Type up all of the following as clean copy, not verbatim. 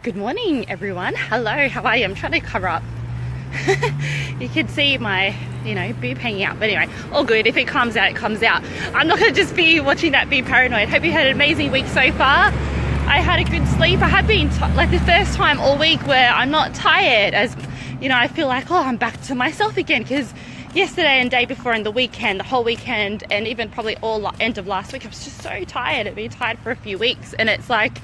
Good morning, everyone. Hello, how are you? I'm trying to cover up. You can see my, boob hanging out. But anyway, all good. If it comes out, it comes out. I'm not going to just be watching that, be paranoid. Hope you had an amazing week so far. I had a good sleep. I have been, like the first time all week where I'm not tired. As, I feel like, I'm back to myself again. Because yesterday and day before and the weekend, the whole weekend, and even probably all end of last week, I was just so tired. I've been tired for a few weeks. And it's like,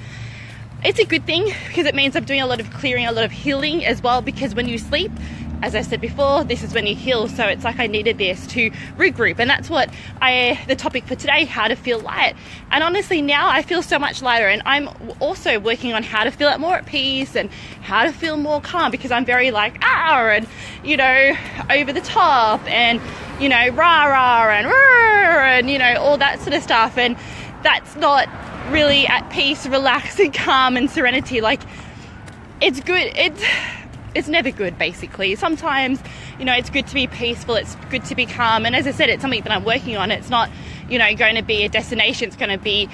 it's a good thing because it means I'm doing a lot of clearing, a lot of healing as well, because when you sleep, as I said before, this is when you heal. So it's like I needed this to regroup, and that's what the topic for today, how to feel light. And honestly, now I feel so much lighter, and I'm also working on how to feel more at peace and how to feel more calm, because I'm very like, and, over the top and, rah-rah and, all that sort of stuff. And that's not really at peace, relaxed and calm and serenity. Like, it's good. It's never good, basically. Sometimes, it's good to be peaceful. It's good to be calm. And as I said, it's something that I'm working on. It's not, going to be a destination. It's going to be,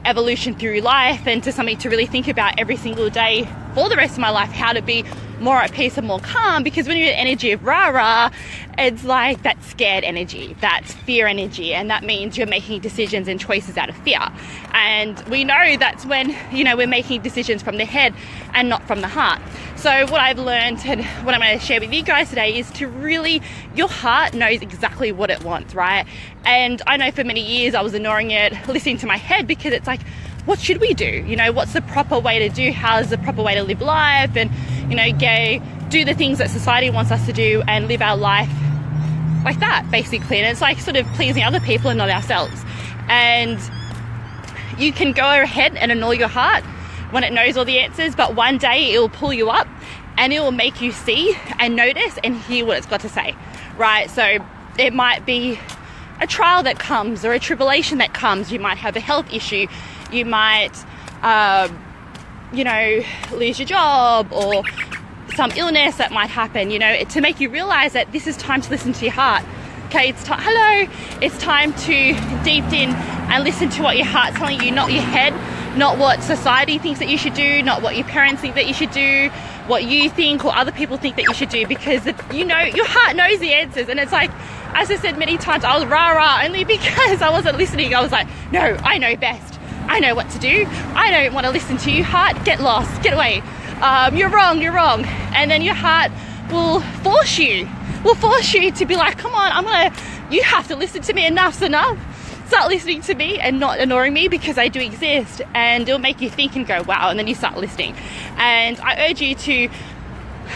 evolution through life, and to something to really think about every single day for the rest of my life, how to be more at peace and more calm. Because when you're in energy of rah-rah, it's like that scared energy, that's fear energy, and that means you're making decisions and choices out of fear. And we know that's when, we're making decisions from the head and not from the heart. So what I've learned and what I'm going to share with you guys today is to really, your heart knows exactly what it wants, right? And I know for many years I was ignoring it, listening to my head, because it's like, what should we do? What's the proper way to do? How's the proper way to live life? And, do the things that society wants us to do and live our life like that, basically. And it's like sort of pleasing other people and not ourselves. And you can go ahead and ignore your heart when it knows all the answers, but one day it will pull you up and it will make you see and notice and hear what it's got to say, right? So it might be a trial that comes or a tribulation that comes. You might have a health issue. You might, lose your job, or some illness that might happen, to make you realize that this is time to listen to your heart. Okay, it's time to deep in and listen to what your heart's telling you, not your head, not what society thinks that you should do, not what your parents think that you should do, what you think or other people think that you should do, because your heart knows the answers. And it's like, as I said many times, I was rah-rah only because I wasn't listening. I was like, no, I know best. I know what to do. I don't want to listen to you. Heart, get lost, get away. You're wrong. And then your heart will force you to be like, come on, you have to listen to me. Enough's enough. Start listening to me and not ignoring me, because I do exist. And it'll make you think and go, wow. And then you start listening. And I urge you to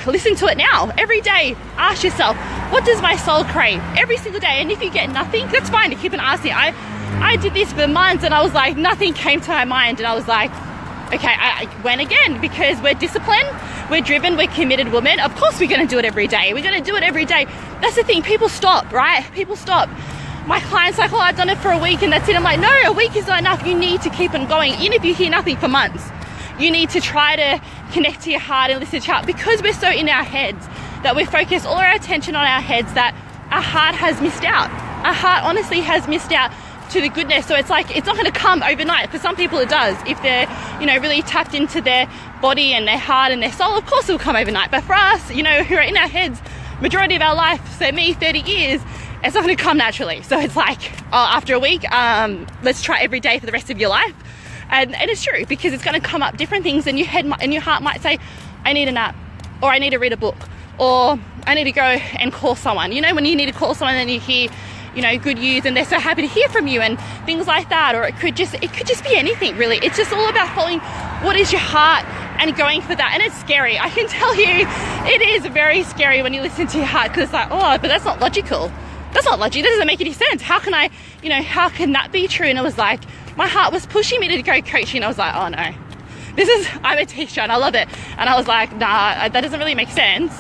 listen to it now. Every day, ask yourself, what does my soul crave? Every single day. And if you get nothing, that's fine to keep on asking. I did this for months, and I was like, nothing came to my mind. And I was like, okay, I went again, because we're disciplined, we're driven, we're committed women. Of course we're going to do it every day. We're going to do it every day. That's the thing. People stop, right? People stop. My client's like, I've done it for a week and that's it. I'm like, no, a week is not enough. You need to keep on going. Even if you hear nothing for months, you need to try to connect to your heart and listen to your heart, because we're so in our heads that we focus all our attention on our heads that our heart has missed out. Our heart honestly has missed out to the goodness. So it's like, it's not going to come overnight. For some people it does. If they're, really tapped into their body and their heart and their soul, of course it will come overnight. But for us, who are in our heads majority of our life, so me, 30 years, it's not going to come naturally. So it's like, after a week, let's try every day for the rest of your life. And it's true, because it's going to come up different things, and your head and your heart might say, I need a nap, or I need to read a book, or I need to go and call someone. When you need to call someone and you hear, good news, and they're so happy to hear from you and things like that. Or it could just be anything, really. It's just all about following what is your heart and going for that. And it's scary. I can tell you, it is very scary when you listen to your heart, because it's like, but that's not logical. That's not logical. That doesn't make any sense. How can how can that be true? And it was like, my heart was pushing me to go coaching. And I was like, oh no, I'm a teacher and I love it. And I was like, nah, that doesn't really make sense.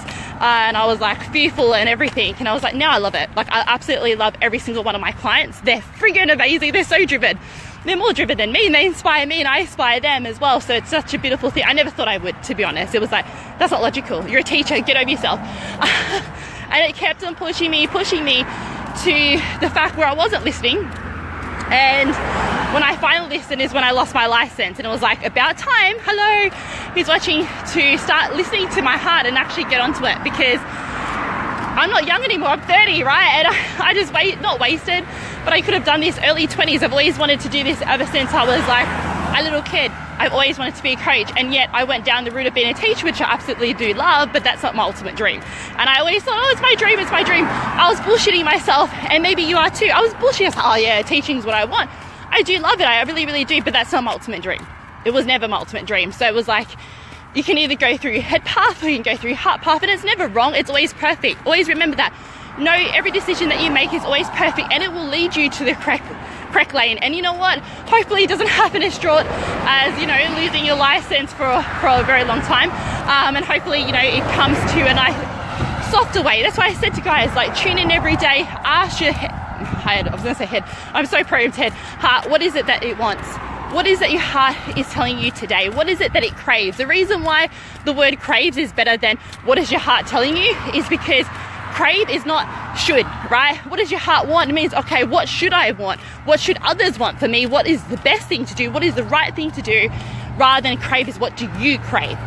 And I was like fearful and everything. And I was like, now I love it. Like, I absolutely love every single one of my clients. They're friggin' amazing. They're so driven. They're more driven than me, and they inspire me and I inspire them as well. So it's such a beautiful thing. I never thought I would, to be honest. It was like, that's not logical. You're a teacher, get over yourself. And it kept on pushing me to the fact where I wasn't listening. And when I finally listened is when I lost my license, and it was like about time, hello, who's watching, to start listening to my heart and actually get onto it, because I'm not young anymore, I'm 30, right? And I just not wasted, but I could have done this early 20s. I've always wanted to do this ever since I was like a little kid. I've always wanted to be a coach, and yet I went down the route of being a teacher, which I absolutely do love, but that's not my ultimate dream. And I always thought, oh, it's my dream, it's my dream. I was bullshitting myself, and maybe you are too. I was bullshitting myself, oh yeah, teaching is what I want. I do love it, I really, really do, but that's not my ultimate dream. It was never my ultimate dream. So it was like, you can either go through your head path or you can go through your heart path, and it's never wrong, it's always perfect. Always remember that. No, every decision that you make is always perfect, and it will lead you to the correct lane. And you know what? Hopefully it doesn't happen as short as, you know, losing your license for a very long time. And hopefully, you know, it comes to a nice, softer way. That's why I said to guys, like, tune in every day, ask your head, I was gonna say head, I'm so programmed to head, heart, what is it that it wants? What is that your heart is telling you today? What is it that it craves? The reason why the word craves is better than what is your heart telling you is because crave is not should, right? What does your heart want? It means, okay, what should I want? What should others want for me? What is the best thing to do? What is the right thing to do? Rather than crave is what do you crave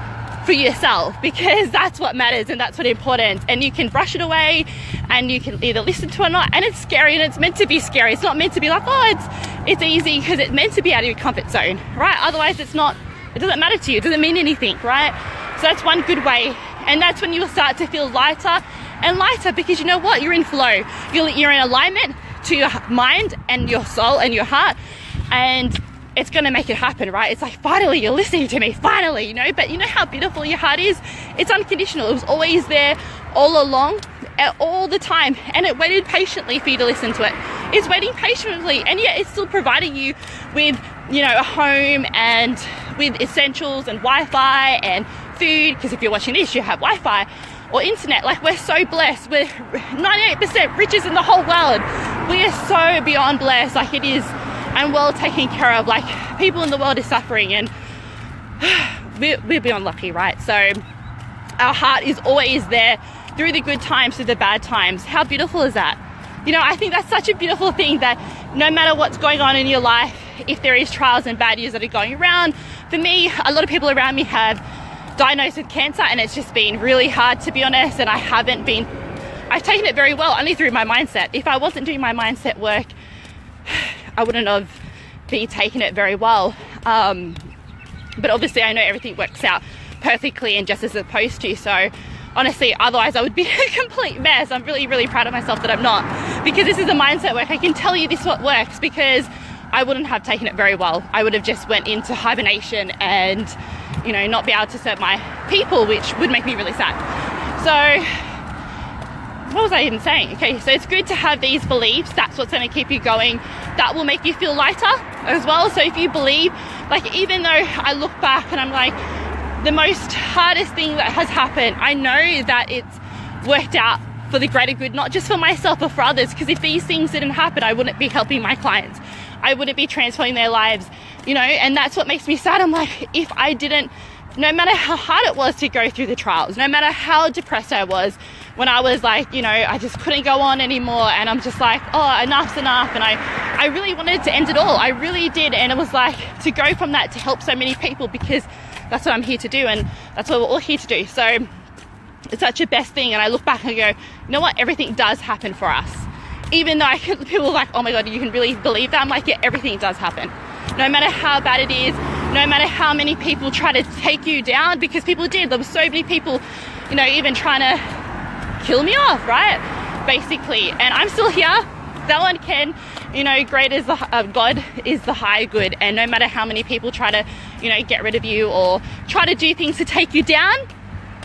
for yourself, because that's what matters and that's what's important. And you can brush it away and you can either listen to it or not. And it's scary, and it's meant to be scary. It's not meant to be like, oh, it's easy, because it's meant to be out of your comfort zone, right? Otherwise it's not, it doesn't matter to you. It doesn't mean anything, right? So that's one good way. And that's when you'll start to feel lighter and lighter, because you know what? You're in flow. You're in alignment to your mind and your soul and your heart, and it's going to make it happen, right? It's like, finally, you're listening to me, finally, you know? But you know how beautiful your heart is? It's unconditional. It was always there all along, all the time, and it waited patiently for you to listen to it. It's waiting patiently, and yet it's still providing you with, you know, a home and with essentials and Wi-Fi and food, because if you're watching this, you have Wi-Fi or internet. Like, we're so blessed. We're 98% richest in the whole world. We are so beyond blessed, like it is, and well taken care of. Like, people in the world is suffering, and we're beyond lucky, right? So our heart is always there through the good times, through the bad times. How beautiful is that? You know, I think that's such a beautiful thing, that no matter what's going on in your life, if there is trials and bad news that are going around, for me, a lot of people around me have diagnosed with cancer, and it's just been really hard, to be honest. And I've taken it very well, only through my mindset. If I wasn't doing my mindset work, I wouldn't have been taking it very well. But obviously I know everything works out perfectly and just as it's supposed to. So honestly, otherwise I would be a complete mess. I'm really, really proud of myself that I'm not, because this is a mindset work. I can tell you this is what works, because I wouldn't have taken it very well. I would have just went into hibernation and, you know, not be able to serve my people, which would make me really sad. So what was I even saying? Okay, so it's good to have these beliefs. That's what's going to keep you going. That will make you feel lighter as well. So if you believe, like, even though I look back and I'm like, the most hardest thing that has happened, I know that it's worked out for the greater good, not just for myself but for others. Because if these things didn't happen, I wouldn't be helping my clients. I wouldn't be transforming their lives, you know. And that's what makes me sad. I'm like, if I didn't, no matter how hard it was to go through the trials, no matter how depressed I was, when I was like, you know, I just couldn't go on anymore, and I'm just like, oh, enough's enough. And I really wanted to end it all. I really did. And it was like, to go from that to help so many people, because that's what I'm here to do, and that's what we're all here to do. So it's such a best thing. And I look back and go, you know what? Everything does happen for us. Even though people are like, oh my God, you can really believe that? I'm like, yeah, everything does happen. No matter how bad it is, no matter how many people try to take you down, because people did. There were so many people, you know, even trying to kill me off, right? Basically. And I'm still here. No one can, you know, great is the God is the higher good. And no matter how many people try to, you know, get rid of you or try to do things to take you down,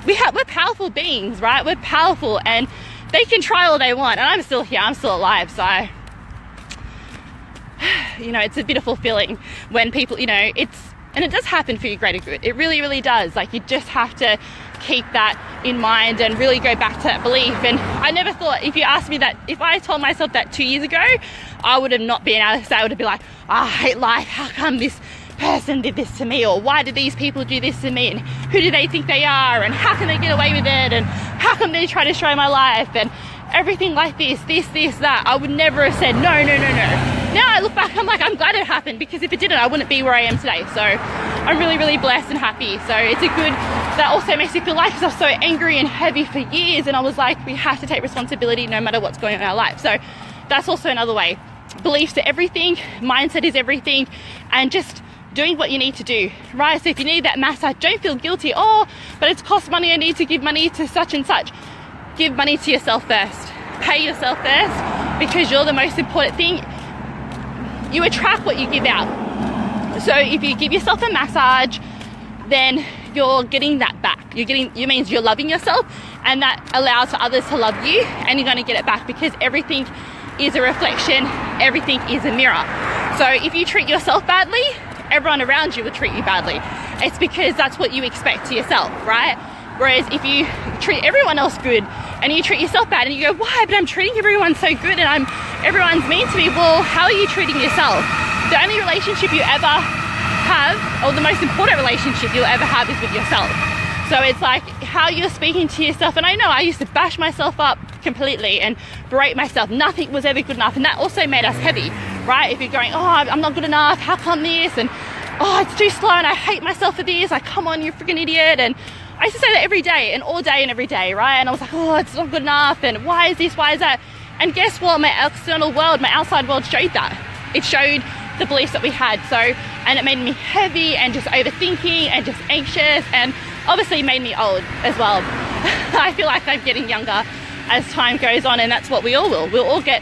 we're powerful beings, right? We're powerful, and they can try all they want. And I'm still here. I'm still alive. So, you know, it's a beautiful feeling when people, you know, and it does happen for your greater good. It really, really does. Like, you just have to keep that in mind and really go back to that belief. And I never thought, if you asked me that, if I told myself that 2 years ago, I would have not been able to say. I would have been like, oh, I hate life. How come this person did this to me? Or why did these people do this to me? And who do they think they are? And how can they get away with it? And how come they try to destroy my life? And everything like this, that. I would never have said, no. now I look back, I'm like, I'm glad it happened, because if it didn't, I wouldn't be where I am today. So I'm really, really blessed and happy. So it's a good, that also makes me feel light, because I was so angry and heavy for years, and I was like, we have to take responsibility no matter what's going on in our life. So that's also another way. Beliefs are everything, mindset is everything, and just doing what you need to do, right? So if you need that massage, don't feel guilty. Oh, but it's cost money, I need to give money to such and such. Give money to yourself first. Pay yourself first, because you're the most important thing. You attract what you give out. So if you give yourself a massage, then you're getting that back. It means you're loving yourself, and that allows for others to love you, and you're going to get it back, because everything is a reflection, everything is a mirror. So if you treat yourself badly, everyone around you will treat you badly. It's because that's what you expect to yourself, right? Whereas if you treat everyone else good and you treat yourself bad, and you go, why, but I'm treating everyone so good and everyone's mean to me. Well, how are you treating yourself? The only relationship you ever have, or the most important relationship you'll ever have, is with yourself. So it's like how you're speaking to yourself. And I know I used to bash myself up completely and berate myself. Nothing was ever good enough, and that also made us heavy, right? If you're going, oh, I'm not good enough, how come this, and oh, it's too slow, and I hate myself for this, like, come on, you freaking idiot. And I used to say that every day, and all day and every day, right? And I was like, oh, it's not good enough, and why is this, why is that? And guess what? My external world, my outside world showed that. It showed the beliefs that we had. So, and it made me heavy and just overthinking and just anxious, and obviously made me old as well. I feel like I'm getting younger as time goes on, and that's what we all will. We'll all get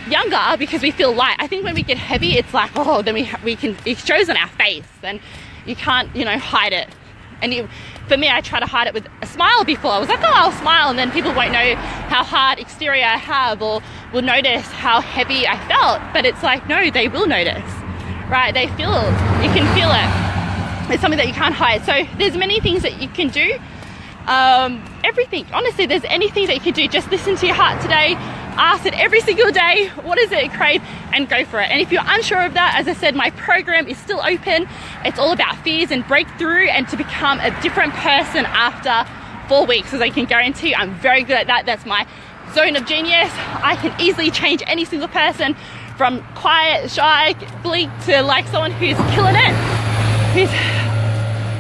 younger because we feel light. I think when we get heavy, it's like, oh, then we can, it shows on our face, and you can't, hide it. And for me, I try to hide it with a smile before. I was like, oh, I'll smile, and then people won't know how hard exterior I have, or will notice how heavy I felt. But it's like, no, they will notice, right? You can feel it. It's something that you can't hide. So there's many things that you can do. Everything, honestly, there's anything that you can do. Just listen to your heart today. Ask it every single day, what does it crave, and go for it. And if you're unsure of that, as I said, my program is still open. It's all about fears and breakthrough, and to become a different person after 4 weeks, because I can guarantee you I'm very good at that. That's my zone of genius. I can easily change any single person from quiet, shy, bleak to like someone who's killing it, who's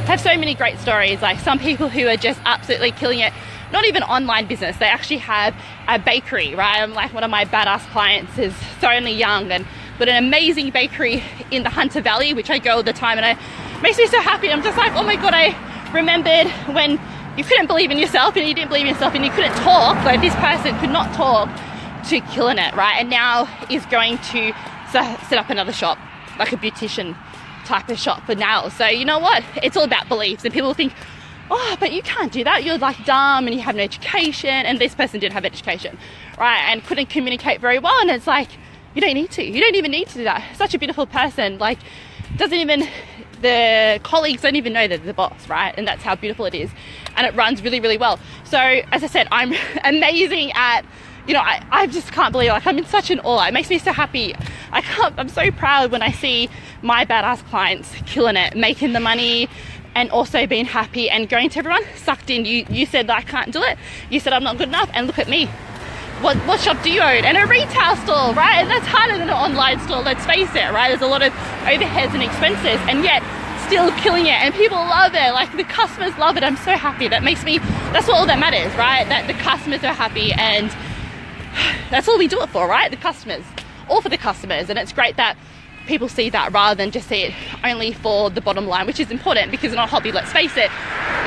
have so many great stories. Like some people who are just absolutely killing it. Not even online business, they actually have a bakery, right? I'm like, one of my badass clients is so only young, and got an amazing bakery in the Hunter Valley, which I go all the time, and it makes me so happy. I'm just like, oh my God, I remembered when you couldn't believe in yourself, and you didn't believe in yourself, and you couldn't talk, like this person could not talk, to killing it, right? And now is going to set up another shop, like a beautician type of shop for nails. So you know what? It's all about beliefs, and people think, oh, but you can't do that, you're like dumb and you have no education. And this person did have education, right? And couldn't communicate very well. And it's like, you don't even need to do that. Such a beautiful person, like the colleagues don't even know they're the boss, right? And that's how beautiful it is, and it runs really, really well. So as I said, I'm amazing at, I just can't believe, like, I'm in such an awe. It makes me so happy. I'm so proud when I see my badass clients killing it, making the money, and also being happy and going to everyone sucked in. You said that I can't do it. You said I'm not good enough, and look at me. What shop do you own? And a retail store, right? And that's harder than an online store, let's face it, right? There's a lot of overheads and expenses, and yet still killing it, and people love it. Like, the customers love it. I'm so happy. That's all that matters, right? That the customers are happy, and that's all we do it for, right? The customers, all for the customers. And it's great that people see that rather than just see it only for the bottom line, which is important because it's not a hobby. Let's face it,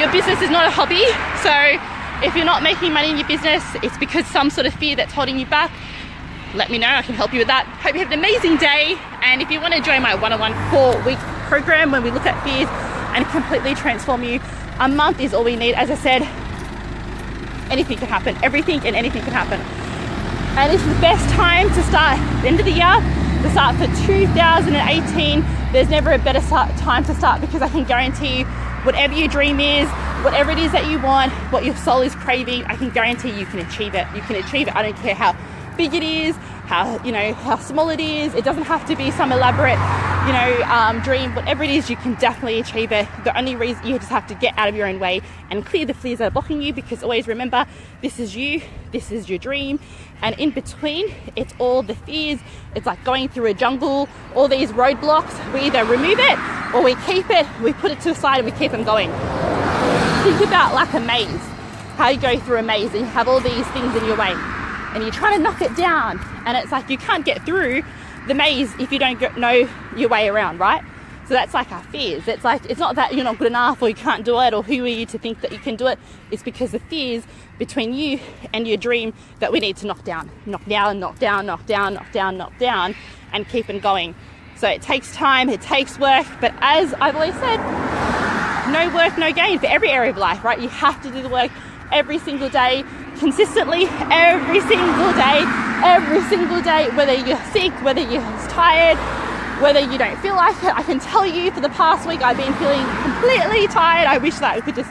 your business is not a hobby. So if you're not making money in your business, it's because some sort of fear that's holding you back. Let me know, I can help you with that. Hope you have an amazing day. And if you want to join my one-on-one 4-week program where we look at fears and completely transform you, a month is all we need. As I said, anything can happen. Everything and anything can happen. And this is the best time to start the end of the year, to start for 2018. There's never a better time to start, because I can guarantee you, whatever your dream is, whatever it is that you want, what your soul is craving, I can guarantee you can achieve it. You can achieve it. I don't care how big it is, how small it is. It doesn't have to be some elaborate dream, whatever it is, you can definitely achieve it. The only reason, you just have to get out of your own way and clear the fears that are blocking you, because always remember, this is you, this is your dream, and in between, it's all the fears. It's like going through a jungle, all these roadblocks. We either remove it or we keep it, we put it to the side and we keep them going. Think about like a maze, how you go through a maze and you have all these things in your way and you're trying to knock it down, and it's like you can't get through the maze if you don't know your way around, right? So that's like our fears. It's like, it's not that you're not good enough or you can't do it or who are you to think that you can do it. It's because the fears between you and your dream that we need to knock down, and keep on going. So it takes time, it takes work, but as I've always said, no work, no gain for every area of life, right? You have to do the work every single day, consistently, every single day, whether you're sick, whether you're tired, whether you don't feel like it. I can tell you for the past week, I've been feeling completely tired. I wish that I could just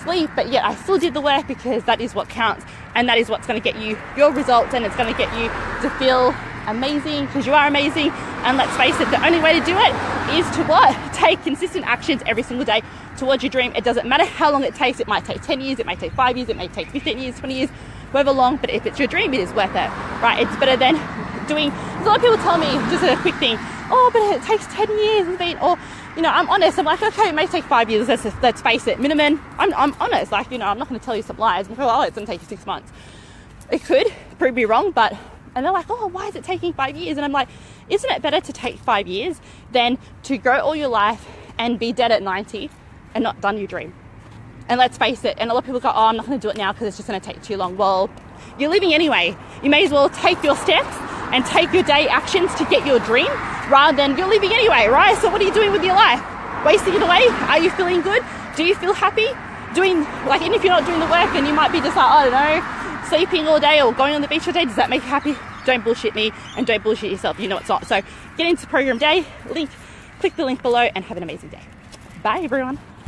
sleep, but yet I still did the work, because that is what counts, and that is what's going to get you your results, and it's going to get you to feel amazing, because you are amazing. And let's face it, the only way to do it is to what? Take consistent actions every single day towards your dream. It doesn't matter how long it takes. It might take 10 years, it may take 5 years, it may take 15 years, 20 years, however long, but if it's your dream, it is worth it, right? It's better than doing, a lot of people tell me, just a quick thing, oh, but it takes 10 years, or, I'm honest, I'm like, okay, it may take 5 years, let's face it, minimum, I'm honest, like, I'm not going to tell you some lies, I'm like, oh, it's going to take you 6 months. It could prove me wrong, but, and they're like, oh, why is it taking 5 years? And I'm like, isn't it better to take 5 years than to grow all your life and be dead at 90 and not done your dream? And let's face it, and a lot of people go, oh, I'm not going to do it now because it's just going to take too long. Well, you're living anyway. You may as well take your steps and take your day actions to get your dream, rather than you're living anyway, right? So what are you doing with your life? Wasting it away? Are you feeling good? Do you feel happy? Even if you're not doing the work, and you might be just like, I don't know, sleeping all day or going on the beach all day, does that make you happy? Don't bullshit me, and don't bullshit yourself. You know it's not. So get into Program Day, click the link below, and have an amazing day. Bye, everyone.